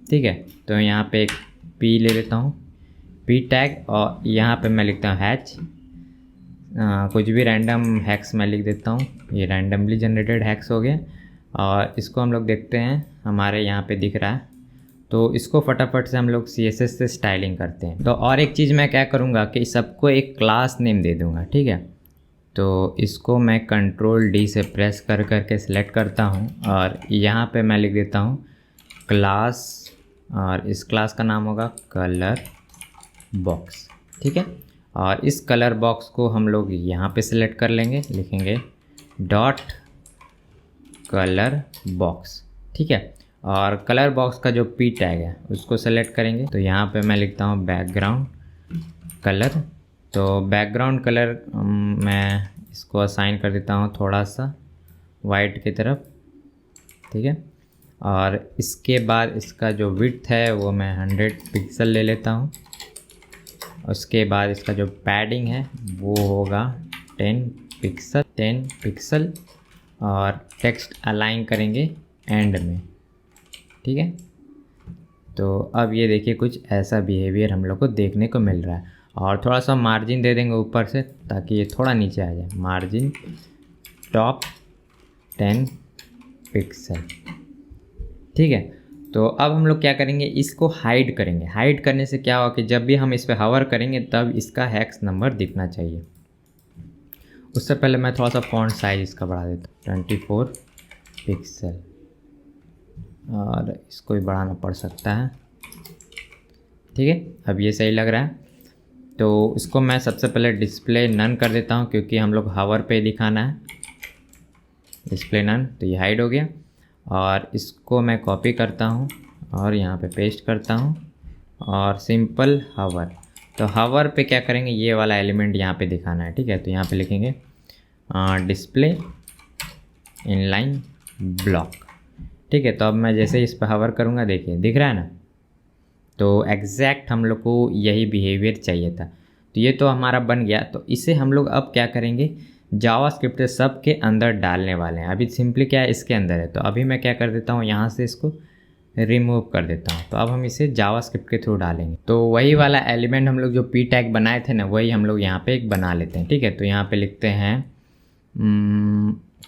ठीक है, तो यहाँ पे एक पी ले लेता हूँ, पी टैग, और यहाँ पे मैं लिखता हूँ हैच, कुछ भी रैंडम हैक्स मैं लिख देता हूँ। ये रैंडमली जनरेटेड हैक्स हो गया, और इसको हम लोग देखते हैं हमारे यहाँ पे दिख रहा है। तो इसको फटाफट से हम लोग CSS से स्टाइलिंग करते हैं। तो और एक चीज़ मैं क्या करूँगा कि सबको एक क्लास नेम दे दूँगा। ठीक है, तो इसको मैं Ctrl+D से प्रेस कर करके सिलेक्ट करता हूँ, और यहाँ पे मैं लिख देता हूँ क्लास, और इस क्लास का नाम होगा कलर बॉक्स। ठीक है, और इस कलर बॉक्स को हम लोग यहाँ पे सिलेक्ट कर लेंगे, लिखेंगे डॉट कलर बॉक्स। ठीक है, और कलर बॉक्स का जो पी टैग है उसको सेलेक्ट करेंगे। तो यहाँ पे मैं लिखता हूँ बैकग्राउंड कलर। तो बैकग्राउंड कलर मैं इसको असाइन कर देता हूँ थोड़ा सा वाइट की तरफ। ठीक है, और इसके बाद इसका जो विड्थ है वो मैं 100 पिक्सल ले लेता हूँ। उसके बाद इसका जो पैडिंग है वो होगा 10 पिक्सल, और टेक्स्ट अलाइन करेंगे एंड में। ठीक है, तो अब ये देखिए कुछ ऐसा बिहेवियर हम लोग को देखने को मिल रहा है। और थोड़ा सा मार्जिन दे देंगे ऊपर से ताकि ये थोड़ा नीचे आ जाए, मार्जिन टॉप 10 पिक्सल। ठीक है, तो अब हम लोग क्या करेंगे, इसको हाइड करेंगे। हाइड करने से क्या होगा कि जब भी हम इस पर हवर करेंगे तब इसका हैक्स नंबर दिखना चाहिए। उससे पहले मैं थोड़ा सा फॉन्ट साइज इसका बढ़ा देता हूँ 24 पिक्सल, और इसको भी बढ़ाना पड़ सकता है। ठीक है, अब ये सही लग रहा है। तो इसको मैं सबसे पहले डिस्प्ले नन कर देता हूँ क्योंकि हम लोग हावर पे दिखाना है, डिस्प्ले नन। तो ये हाइड हो गया, और इसको मैं कॉपी करता हूँ और यहाँ पे पेस्ट करता हूँ, और सिंपल हावर। तो हावर पे क्या करेंगे, ये वाला एलिमेंट यहाँ पे दिखाना है। ठीक है, तो यहाँ पे लिखेंगे डिस्प्ले इनलाइन ब्लॉक। ठीक है, तो अब मैं जैसे इस पर हावर करूँगा, देखिए दिख रहा है ना। तो एग्जैक्ट हम लोग को यही बिहेवियर चाहिए था। तो ये तो हमारा बन गया। तो इसे हम लोग अब क्या करेंगे, जावास्क्रिप्ट से सब के अंदर डालने वाले हैं। अभी सिंपली क्या है, इसके अंदर है। तो अभी मैं क्या कर देता हूँ, यहाँ से इसको रिमूव कर देता हूँ। तो अब हम इसे जावास्क्रिप्ट के थ्रू डालेंगे। तो वही वाला एलिमेंट हम लोग जो पी टैग बनाए थे ना, वही हम लोग यहाँ पे एक बना लेते हैं। ठीक है, तो यहाँ पे लिखते हैं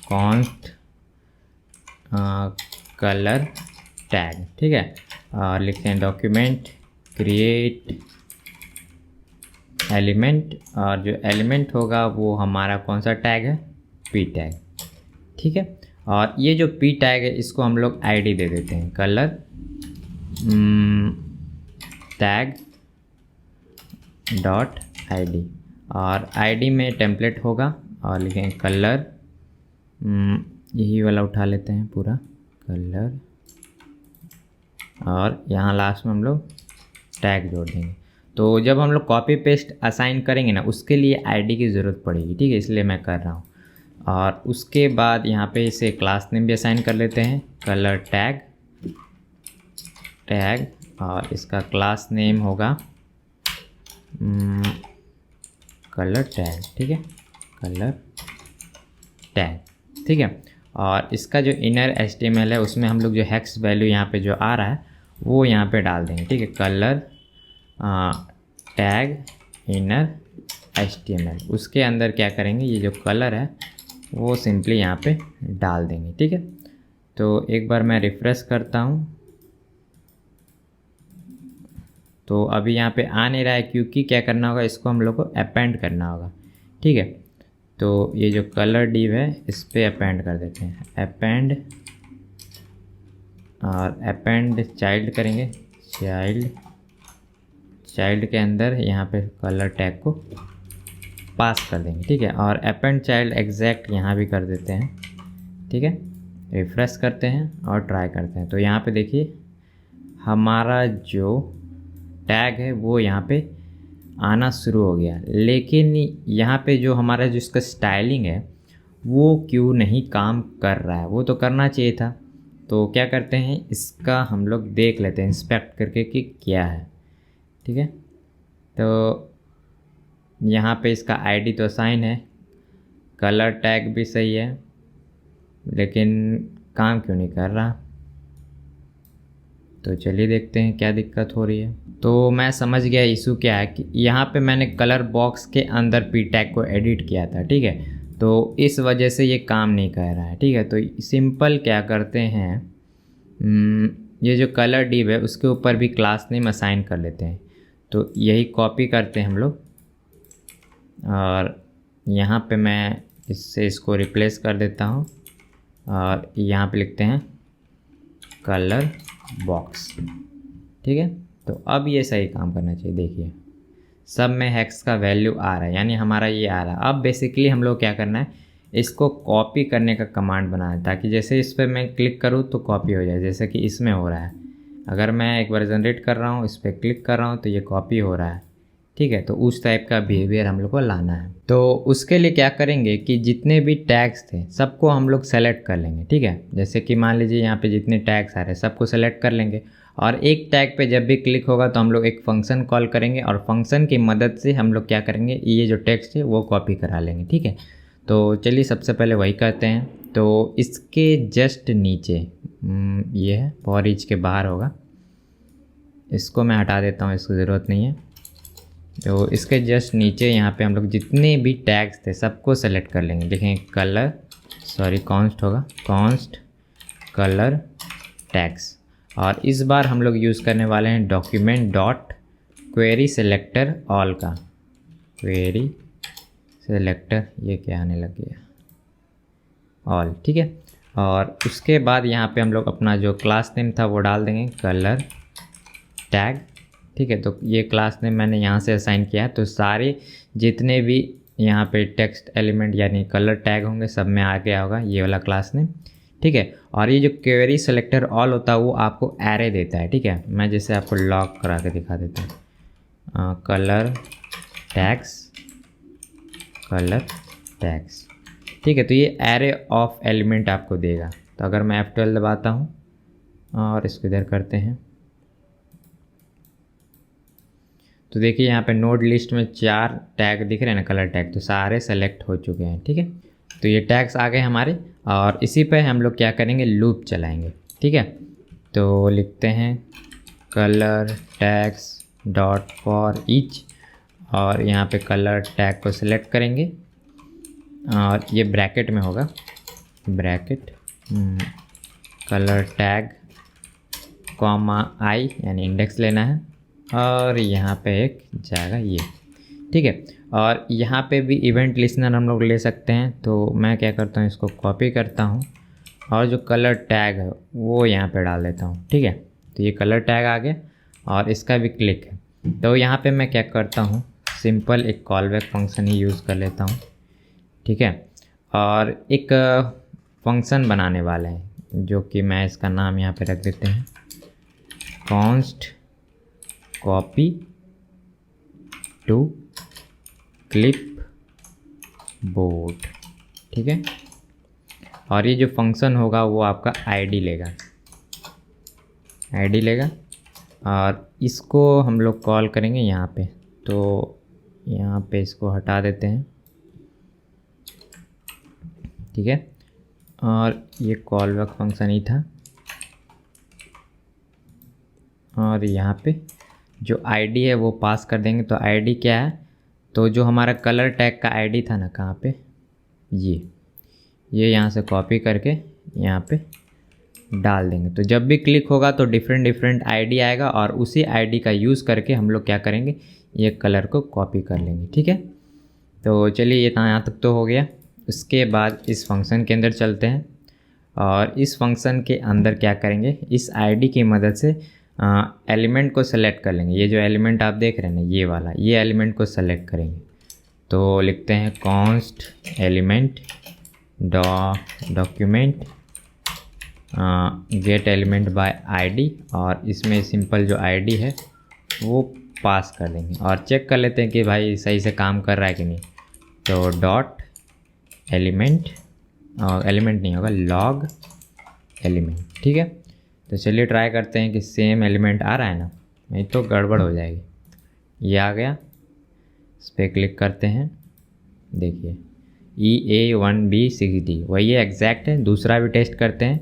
कॉन्स्ट कलर टैग। ठीक है, और लिखते हैं डॉक्यूमेंट क्रिएट एलिमेंट, और जो एलिमेंट होगा वो हमारा कौन सा टैग है, पी टैग। ठीक है, और ये जो पी टैग है इसको हम लोग आईडी दे देते हैं, कलर टैग डॉट आईडी, और आईडी में टेम्पलेट होगा, और लिखेंगे कलर, यही वाला उठा लेते हैं पूरा कलर, और यहाँ लास्ट में हम लोग टैग जोड़ देंगे। तो जब हम लोग कॉपी पेस्ट असाइन करेंगे ना, उसके लिए आईडी की ज़रूरत पड़ेगी। ठीक है, इसलिए मैं कर रहा हूँ। और उसके बाद यहाँ पे इसे क्लास नेम भी असाइन कर लेते हैं, कलर टैग, और इसका क्लास नेम होगा कलर टैग। ठीक है, कलर टैग। ठीक है, और इसका जो इनर HTML है उसमें हम लोग जो हेक्स वैल्यू यहाँ पे जो आ रहा है वो यहाँ पे डाल देंगे। ठीक है, कलर टैग इनर HTML, उसके अंदर क्या करेंगे, ये जो कलर है वो सिंपली यहाँ पे डाल देंगे। ठीक है, तो एक बार मैं रिफ्रेश करता हूँ तो अभी यहाँ पे आ नहीं रहा है, क्योंकि क्या करना होगा, इसको हम लोग को अपेंड करना होगा। ठीक है, तो ये जो कलर डिव है इस पर अपेंड कर देते हैं, अपेंड, और अपेंड चाइल्ड करेंगे, चाइल्ड के अंदर यहाँ पे कलर टैग को पास कर देंगे। ठीक है, और अपेंड चाइल्ड एग्जैक्ट यहाँ भी कर देते हैं। ठीक है, रिफ्रेश करते हैं और ट्राई करते हैं, तो यहाँ पे देखिए हमारा जो टैग है वो यहाँ पे आना शुरू हो गया, लेकिन यहाँ पे जो हमारा जो इसका स्टाइलिंग है वो क्यों नहीं काम कर रहा है, वो तो करना चाहिए था। तो क्या करते हैं, इसका हम लोग देख लेते हैं इंस्पेक्ट करके कि क्या है। ठीक है, तो यहाँ पे इसका आईडी तो असाइन है, कलर टैग भी सही है, लेकिन काम क्यों नहीं कर रहा। तो चलिए देखते हैं क्या दिक्कत हो रही है। तो मैं समझ गया इशू क्या है, कि यहाँ पे मैंने कलर बॉक्स के अंदर पी टैग को एडिट किया था। ठीक है, तो इस वजह से ये काम नहीं कर रहा है। ठीक है, तो सिंपल क्या करते हैं, ये जो कलर डिव है उसके ऊपर भी क्लास नेम असाइन कर लेते हैं। तो यही कॉपी करते हैं हम लोग, और यहाँ पे मैं इसको रिप्लेस कर देता हूँ, और यहाँ पे लिखते हैं कलर बॉक्स। ठीक है, तो अब ये सही काम करना चाहिए। देखिए सब में हेक्स का वैल्यू आ रहा है, यानी हमारा ये आ रहा है। अब बेसिकली हम लोग क्या करना है, इसको कॉपी करने का कमांड बनाना है, ताकि जैसे इस पर मैं क्लिक करूँ तो कॉपी हो जाए, जैसे कि इसमें हो रहा है। अगर मैं एक बार जनरेट कर रहा हूँ, इस पर क्लिक कर रहा हूँ तो ये कॉपी हो रहा है। ठीक है, तो उस टाइप का बिहेवियर हम लोग को लाना है। तो उसके लिए क्या करेंगे कि जितने भी टैग्स थे सबको हम लोग सेलेक्ट कर लेंगे। ठीक है, जैसे कि मान लीजिए यहाँ पे जितने टैग्स आ रहे हैं सबको सेलेक्ट कर लेंगे, और एक टैग पे जब भी क्लिक होगा तो हम लोग एक फंक्शन कॉल करेंगे, और फंक्शन की मदद से हम लोग क्या करेंगे, ये जो टेक्स्ट है वो कॉपी करा लेंगे। ठीक है, तो चलिए सबसे पहले वही करते हैं। तो इसके जस्ट नीचे ये है, फॉर ईच के बाहर होगा, इसको मैं हटा देता हूँ, इसको ज़रूरत नहीं है। तो इसके जस्ट नीचे यहाँ पे हम लोग जितने भी टैग्स थे सबको सेलेक्ट कर लेंगे। देखें कलर, सॉरी कॉन्स्ट होगा, कॉन्स्ट कलर टैग्स, और इस बार हम लोग यूज़ करने वाले हैं document dot query selector all का, क्वेरी सेलेक्टर, ये क्या आने लग गया, ऑल। ठीक है, और उसके बाद यहाँ पे हम लोग अपना जो क्लास नेम था वो डाल देंगे, कलर टैग। ठीक है, तो ये क्लास नेम मैंने यहाँ से असाइन किया है, तो सारे जितने भी यहाँ पे टेक्स्ट एलिमेंट यानी कलर टैग होंगे सब में आ गया होगा ये वाला क्लास नेम। ठीक है, और ये जो क्वेरी सेलेक्टर ऑल होता है वो आपको एरे देता है। ठीक है, मैं जैसे आपको लॉक करा के दिखा देता हूँ, कलर टैग्स, कलर टैग्स। ठीक है, तो ये एरे ऑफ एलिमेंट आपको देगा। तो अगर मैं F12 दबाता हूँ और इसको इधर करते हैं, तो देखिए यहाँ पे नोड लिस्ट में 4 टैग दिख रहे हैं ना, कलर टैग, तो सारे सेलेक्ट हो चुके हैं। ठीक है, तो ये टैग्स आ गए हमारे, और इसी पे हम लोग क्या करेंगे, लूप चलाएंगे। ठीक है, तो लिखते हैं colour tags dot for each, और यहाँ पे कलर टैग को सिलेक्ट करेंगे, और ये ब्रैकेट में होगा, ब्रैकेट कलर टैग कॉमा आई, यानी इंडेक्स लेना है, और यहाँ पे एक जाएगा ये। ठीक है, और यहाँ पे भी इवेंट लिसनर हम लोग ले सकते हैं। तो मैं क्या करता हूँ, इसको कॉपी करता हूँ और जो कलर टैग है वो यहाँ पे डाल देता हूँ। ठीक है, तो ये कलर टैग आ गया और इसका भी क्लिक है। तो यहाँ पे मैं क्या करता हूँ, सिंपल एक कॉल बैक फंक्शन ही यूज़ कर लेता हूँ। ठीक है, और एक फंक्शन बनाने वाले हैं जो कि मैं इसका नाम यहाँ पे रख देते हैं, const copy to clipboard. ठीक है, और ये जो फंक्शन होगा वो आपका आईडी लेगा, और इसको हम लोग कॉल करेंगे यहाँ पे। तो यहाँ पे इसको हटा देते हैं। ठीक है, और ये कॉल बैक फंक्शन ही था, और यहाँ पे जो आईडी है वो पास कर देंगे। तो आईडी क्या है, तो जो हमारा कलर टैग का आईडी था ना, कहाँ पे, ये यहाँ से कॉपी करके यहाँ पे डाल देंगे। तो जब भी क्लिक होगा तो डिफरेंट डिफरेंट आईडी आएगा और उसी आईडी का यूज़ करके हम लोग क्या करेंगे, ये कलर को कॉपी कर लेंगे। ठीक है, तो चलिए ये यहाँ तक तो हो गया। उसके बाद इस फंक्शन के अंदर चलते हैं और इस फंक्शन के अंदर क्या करेंगे, इस आईडी की मदद से एलिमेंट को सेलेक्ट कर लेंगे। ये जो एलिमेंट आप देख रहे हैं ना, ये वाला, ये एलिमेंट को सेलेक्ट करेंगे। तो लिखते हैं const element document gate element by ID, और इसमें सिंपल जो आईडी है वो पास कर देंगे और चेक कर लेते हैं कि भाई सही से काम कर रहा है कि नहीं। तो डॉट एलिमेंट, एलिमेंट नहीं होगा, लॉग एलिमेंट। ठीक है, तो चलिए ट्राई करते हैं कि सेम एलिमेंट आ रहा है ना, नहीं तो गड़बड़ हो जाएगी। ये आ गया, इस पर क्लिक करते हैं, देखिए EA1B6D वही है, एग्जैक्ट है। दूसरा भी टेस्ट करते हैं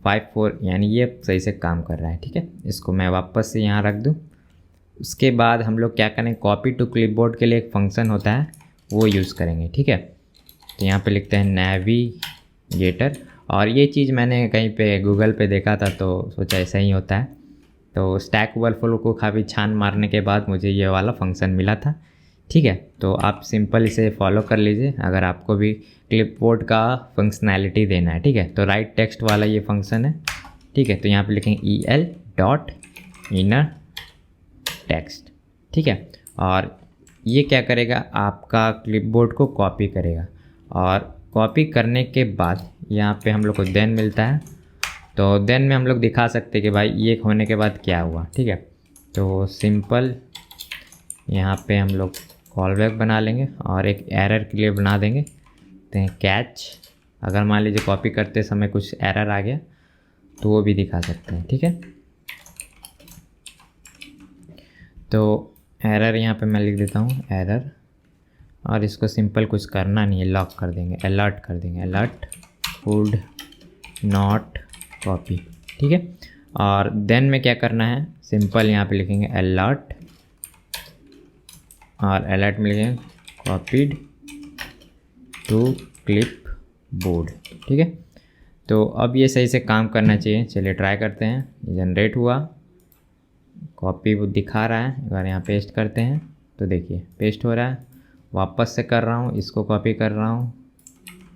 54, यानी ये सही से काम कर रहा है। ठीक है, इसको मैं वापस से यहाँ रख दूँ। उसके बाद हम लोग क्या करें, कॉपी टू क्लिपबोर्ड के लिए एक फंक्शन होता है वो यूज़ करेंगे। ठीक है, तो यहाँ पे लिखते हैं नेविगेटर, और ये चीज़ मैंने कहीं पे गूगल पे देखा था तो सोचा ऐसा ही होता है। तो स्टैक ओवरफ्लो को काफ़ी छान मारने के बाद मुझे ये वाला फंक्शन मिला था। ठीक है, तो आप सिंपल इसे फॉलो कर लीजिए अगर आपको भी क्लिपबोर्ड का फंक्शनैलिटी देना है। ठीक है, तो राइट टेक्स्ट वाला ये फंक्शन है। ठीक है, तो यहाँ पे लिखेंगे EL डॉट इनर टेक्स्ट। ठीक है, और ये क्या करेगा, आपका क्लिपबोर्ड को कॉपी करेगा, और कॉपी करने के बाद यहाँ पे हम लोग को देन मिलता है। तो देन में हम लोग दिखा सकते हैं कि भाई ये होने के बाद क्या हुआ। ठीक है, तो सिंपल यहाँ पे हम लोग कॉल बैक बना लेंगे और एक एरर के लिए बना देंगे तो कैच। अगर मान लीजिए कॉपी करते समय कुछ एरर आ गया तो वो भी दिखा सकते हैं। ठीक है, तो एरर यहाँ पे मैं लिख देता हूँ एरर, और इसको सिंपल कुछ करना नहीं है, लॉक कर देंगे, अलर्ट कर देंगे, अलर्ट वुड नॉट कॉपी। ठीक है, और देन में क्या करना है, सिंपल यहाँ पे लिखेंगे अलर्ट, और अलर्ट में लिखेंगे कॉपीड टू क्लिप बोर्ड। ठीक है, तो अब ये सही से काम करना चाहिए। चलिए ट्राई करते हैं, ये जनरेट हुआ, कॉपी वो दिखा रहा है। अगर यहाँ पेस्ट करते हैं तो देखिए पेस्ट हो रहा है, वापस से कर रहा हूँ, इसको कॉपी कर रहा हूँ,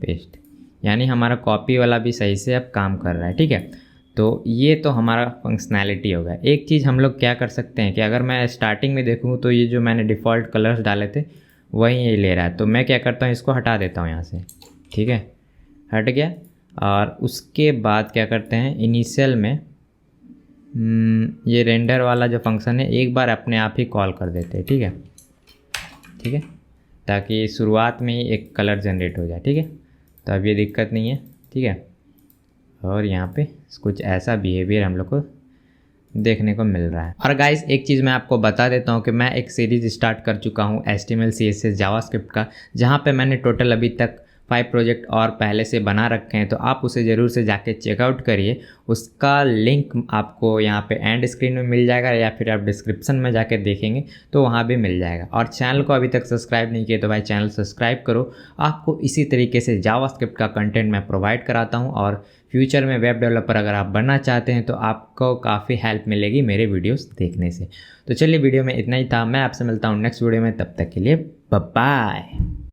पेस्ट, यानी हमारा कॉपी वाला भी सही से अब काम कर रहा है। ठीक है, तो ये तो हमारा फंक्शनैलिटी होगा। एक चीज़ हम लोग क्या कर सकते हैं कि अगर मैं स्टार्टिंग में देखूँ तो ये जो मैंने डिफ़ॉल्ट कलर्स डाले थे वही ये ले रहा है, तो मैं क्या करता हूँ, इसको हटा देता हूँ यहाँ से। ठीक है, हट गया, और उसके बाद क्या करते हैं, इनिशियल में ये रेंडर वाला जो फंक्शन है एक बार अपने आप ही कॉल कर देते हैं। ठीक है, ठीक है, ताकि शुरुआत में ही एक कलर जनरेट हो जाए। ठीक है, तो अब ये दिक्कत नहीं है। ठीक है, और यहाँ पे कुछ ऐसा बिहेवियर हम लोग को देखने को मिल रहा है। और गाइस एक चीज़ मैं आपको बता देता हूँ कि मैं एक सीरीज़ स्टार्ट कर चुका हूँ HTML CSS जावास्क्रिप्ट का, जहाँ पे मैंने टोटल अभी तक 5 प्रोजेक्ट और पहले से बना रखे हैं, तो आप उसे ज़रूर से जाके चेकआउट करिए। उसका लिंक आपको यहाँ पे एंड स्क्रीन में मिल जाएगा, या फिर आप डिस्क्रिप्शन में जाके देखेंगे तो वहाँ भी मिल जाएगा। और चैनल को अभी तक सब्सक्राइब नहीं किया तो भाई चैनल सब्सक्राइब करो। आपको इसी तरीके से जावास्क्रिप्ट का कंटेंट मैं प्रोवाइड कराता हूँ, और फ्यूचर में वेब डेवलपर अगर आप बनना चाहते हैं तो आपको काफ़ी हेल्प मिलेगी मेरे वीडियोस देखने से। तो चलिए वीडियो में इतना ही था, मैं आपसे मिलता हूँ नेक्स्ट वीडियो में, तब तक के लिए बाय बाय।